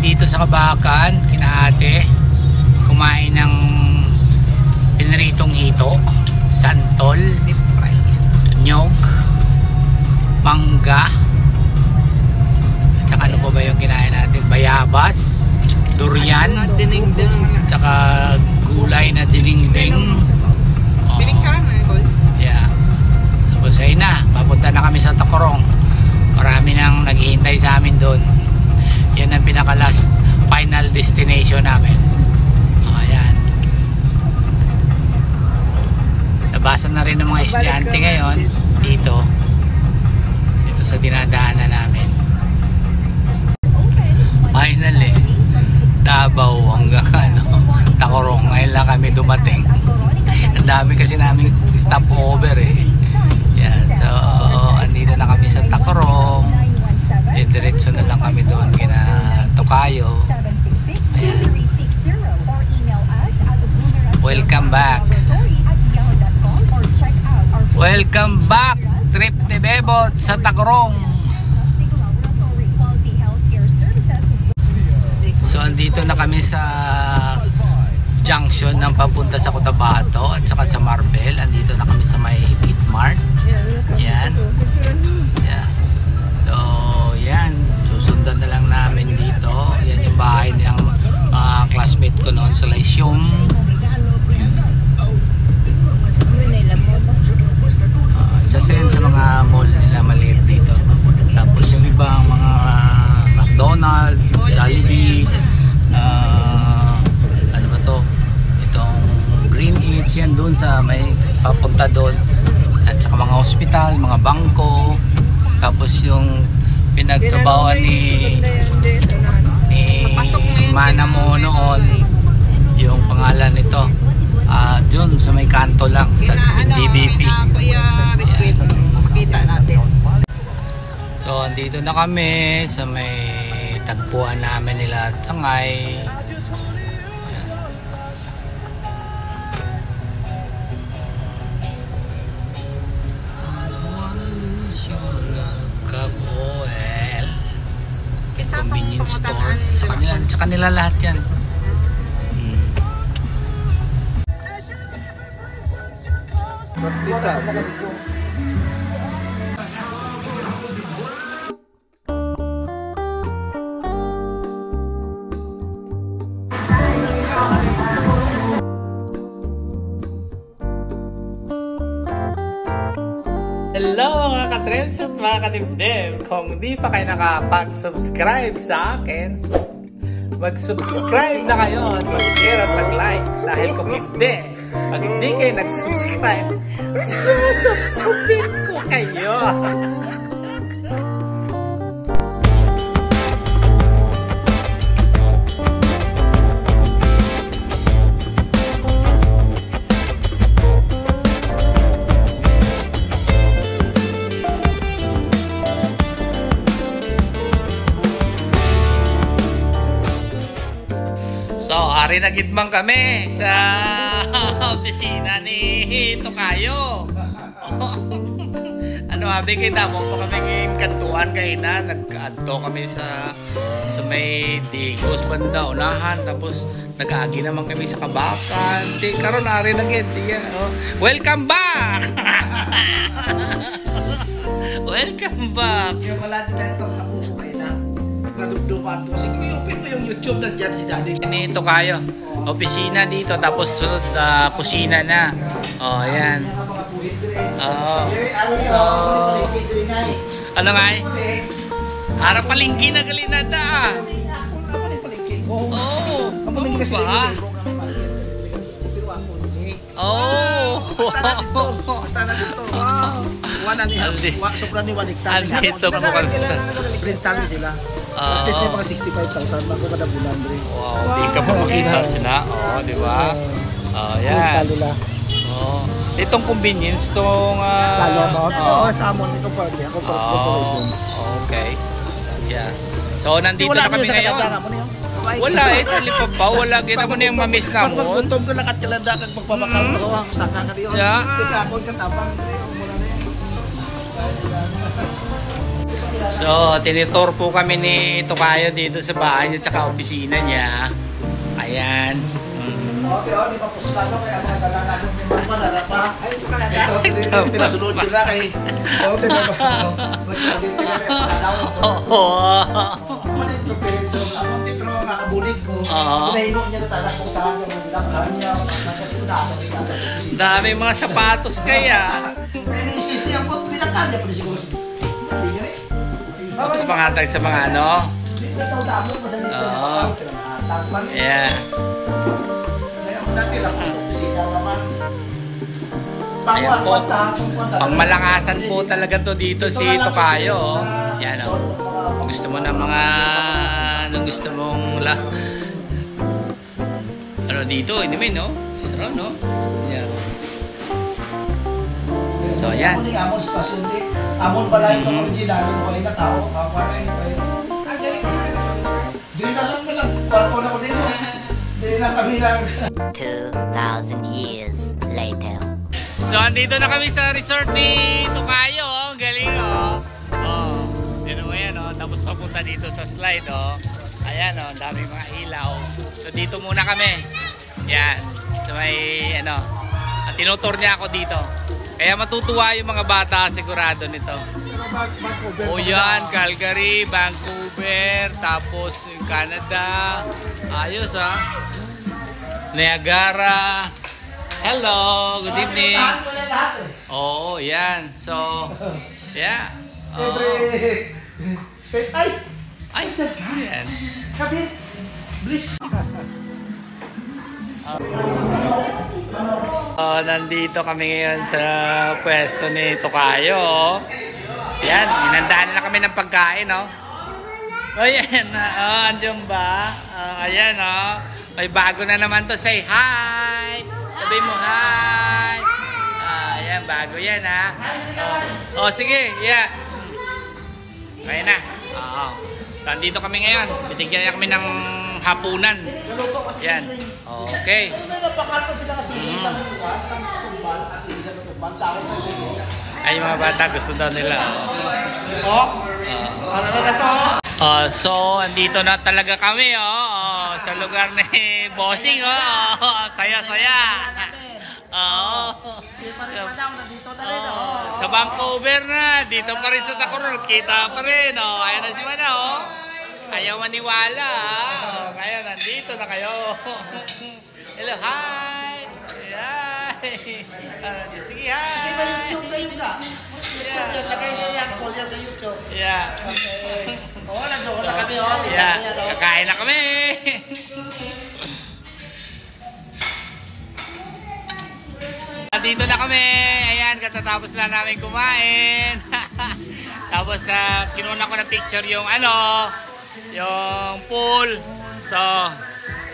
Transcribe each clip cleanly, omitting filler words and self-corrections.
dito sa Kabakan, kina ate, kumain ng pinritong hito, santol, nyog, mangga, at saka ano pa ba yung kinain natin? Bayabas, durian, at saka gulay na dinengdeng. Yeah. Tapos ayun na, papunta na kami sa Tacorong. Marami nang naghihintay sa amin doon. Yan ang pinaka last final destination namin. Ayan. Nabasan na rin ng mga estudyante ngayon dito sa dinadaanan namin. Final Davao hanggang Tacorong. Ngayon lang kami dumating. Ang dami kasi namin stopover Yan, so andito na kami sa Tacorong. Diretso na lang kami doon kina Tokayo. Ayan. Welcome back. Welcome back, trip ni Bebot sa Tacorong. So andito na kami sa junction ng papunta sa Cotabato at saka sa Marbel. Andito na kami sa may Bitmart. Yan. Yeah. So yan, susundan na lang namin dito. Yan yung bahay ng classmate ko noon sa Lyceum. Isa sa mga mall nila maliit dito. Tapos yung ibang mga McDonald's, Jollibee, ano ba to? Itong Green Edge, yan doon sa may papunta doon. At saka mga hospital, mga bangko. Tapos yung pinagtrabahoan ni Mana mo noon, yung pangalan nito dun sa may kanto lang sa DBP. Makita natin. So andito na kami sa may tagpuan namin nila Tangay. Convenience store. Sa kanila lahat yan. Hello mga ka-trends at mga ka-dimdim! Kung di pa kayo nakapag-subscribe sa akin, mag-subscribe na kayo at mag-share at mag-like. Dahil kung hindi kayo nag-subscribe, susubsubin ko kayo! So, ari na gitmang kami sa opisina ni Tokayo. Ano abi kita mo pa kami kantuan kay na nagkanto kami sa may Digos banda unahan, tapos nag-agi naman kami sa Kabakan. Di karon ari na gid. Welcome back. Welcome back. Yung malado na ito ako na nadugdupan ko. Sige, i-open mo yung YouTube na dyan si Daddy. Ini Tokayo. Opisina dito, tapos sunod kusina na. Oh, ayan. Ano nga eh? Harap palingki na galinada. Ako na palingki ko. Oh, ano ba? Oh. Basta na dito. Wala ni sobra ni waniktan. Dito po kami sa printan sila. At least may mga 65,000 bago kada bulan rin. Wow, di ka pa makita sila. Oh, di ba? Oh, yan. Oh. Itong convenience tong sa amon ito pa niya ako okay. Yeah. So nandito na kami ngayon. Wala lipa pa, wala kita mo na yung mamiss na mo. Magpuntom ko lang at kalanda kag magpapakal ko sa kakadiyo. Yeah. Dito ako katabang So, tinitour po kami ni Tokayo dito sa bahay niya tsaka opisina niya. Ayan. Okay, di ba puslano kaya mga dala na nung naman manara pa. Ay, ito ka na. Pinasunod yun na kay. So, ito na ba? Magsabi ko na rin. Oo. Manin ko pero among tipro makabulig ko. Pinahimo niya na talaga kung tahan niya magbilanghan niya. Nagkasunod niya. Dami mga sapatos kaya. May isis niya po pinakal niya pa siguro. Hindi niya eh. Tapos mangatag sa mga ano. Hindi ikaw damo masalit ka. Yeah. Dati lang ang opisina naman. Ayan po. Pangmalakasan po talaga to dito si Tokayo. Yan o. Kung gusto mo ng mga anong gusto mong ano dito, inumin no? Pero no? Yan. So yan. Amon spasyon di. Amon balay itong original. Okay na tao. Kaparay. Dili na lang mo lang. Kwarpo na ko dito. Dili na kami lang. 2,000 years later. So, andito na kami sa resort ni Tokayo. Ang galing, oh. Oh, yun mo yan, oh. Tapos papunta dito sa slide, oh. Ayan, oh. Ang daming mga ilaw. So, dito muna kami. Yan. So, may, ano. Tinutour niya ako dito. Kaya matutuwa yung mga bata, sigurado nito. Oh, yan. Calgary, Vancouver, tapos yung Canada. Ayos, ah. Niagara. Hello, good evening. Oo, yan. So, yeah. Every state. Ay! Ay, yan. Kabit! Bliss! Nandito kami ngayon sa pwesto ni Tokayo. Yan, inandaan na kami ng pagkain, no? Oh, yan. Andiyan ba? Ayan, oh. May bago na naman to. Say hi! Sabi mo hi! Ayan, bago yan, ha? Oh, sige, yeah. Ayan na. Oo. Nandito kami ngayon. Bitigyan niya kami ng hapunan. Yan. Okay. Napakalpag sila kasi isang tumbal. Kasi isang tumbal. Tawag na siya. Ay, mga bata, gusto daw nila. Oh? Ano na ito? So, andito na talaga kami, sa lugar ni Bossing, saya-saya. Sa Vancouver na, dito pa rin sa Tacoron, kita pa rin, Ayan na si Mana, Ayaw maniwala, Kaya nandito na kayo. Hello, hi! Hi! Sige, hi! Kasi may YouTube na yung ka. YouTube, lagay niya yung call yan sa YouTube. Yeah. Okay. Oo, nandoon na kami, Yeah, kakain na kami. Dito na kami. Ayan, katatapos lang namin kumain. Tapos kinuna ko na picture yung yung pool. So,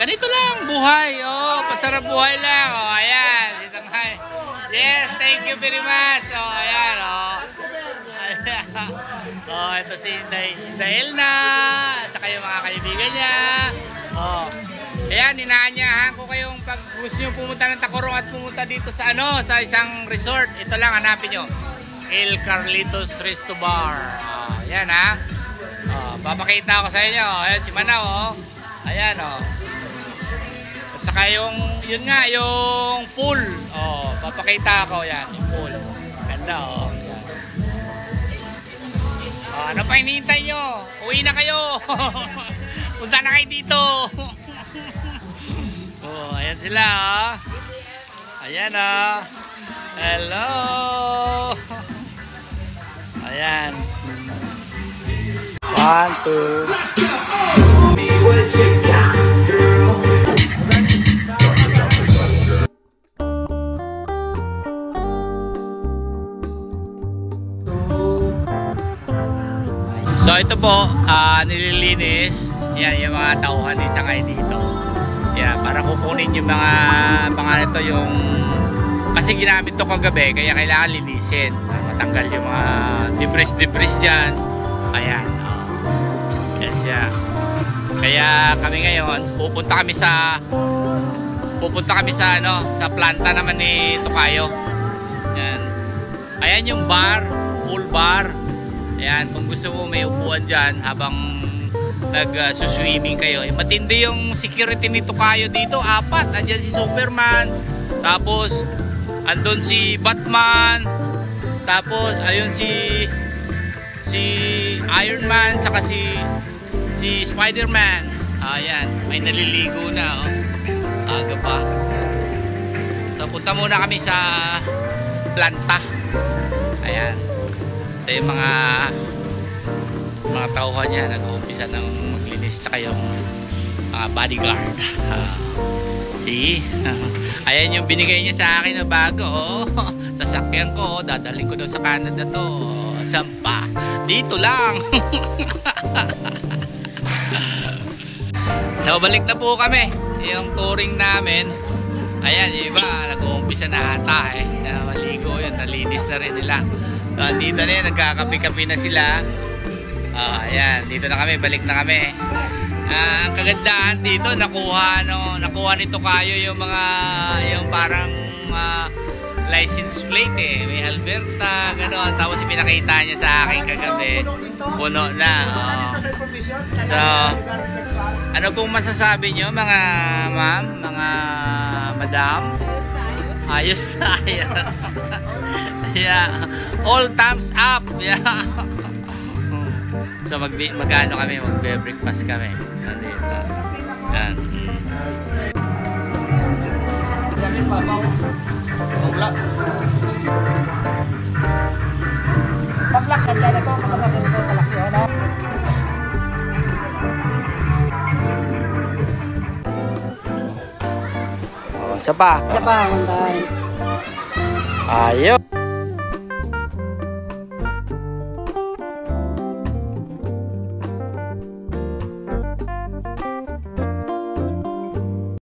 ganito lang buhay. Pasarap buhay lang. Ayan, dito nga. Yes, thank you very much. Ayan, ito si Elna, at saka yung mga kaibigan niya. Ayan, inaanyahan ko kayong pag gusto nyo pumunta ng Tacorong at pumunta dito sa sa isang resort. Ito lang, hanapin nyo. El Carlitos Resto Bar. Ayan, ha. Papakita ko sa inyo. Ayan, si Manaw, Ayan, At saka yun nga, yung pool. Papakita ko, yan, yung pool. Ganda, ano pa hinihintay nyo? Uwi na kayo. Punta na kayo dito. Ayan sila, Ayan, Hello. Ayan. 1, 2. So ito po, nililinis. Yan, yung mga tauhan ni Sangay dito. Yan, para kukunin yung mga ito yung kasi ginamit to kagabi, kaya kailangan linisin. Matanggal yung mga debris dyan. Ayan. Yan siya. Kaya kami ngayon, pupunta kami sa sa planta naman ni Tokayo. Yan. Ayan yung bar, pool bar. Ayan, kung gusto mo may upuan dyan habang nag-swimming kayo. Matindi yung security nito kayo dito. 4. Andyan si Superman. Tapos, andun si Batman. Tapos, ayun si Iron Man. Saka si Spider-Man. Ayan, may naliligo na. Oh. Aga pa. So, punta muna kami sa planta. Ayan. Ito yung mga tauhan niya, nag-uumpisa ng maglinis, tsaka yung mga bodyguard. See? Ayan yung binigay niya sa akin na bago. Oh. Sasakyan ko, dadalhin ko daw sa Canada to. Sampa, dito lang. So balik na po kami. Yung touring namin, ayan, yung iba nag-uumpisa na ata maligo yun, nalinis na rin nila. So dito na yun, nagkakapi-kapi na sila. Ayan, dito na kami, balik na kami. Ang kagandahan dito, nakuha nito kayo yung parang license plate eh. May Alberta, gano'n. Tapos pinakita niya sa akin kagabi. Puno na. So, ano pong masasabi nyo mga ma'am, mga madam? Ayos na. Yeah. All thumbs up. Yeah. So mag-ano kami, magbe-breakfast kami. Nandito. Yan. Paglakad na ito, makapagod ko kalaki, ano? Isa pa. Isa pa, mandahin. Ayos.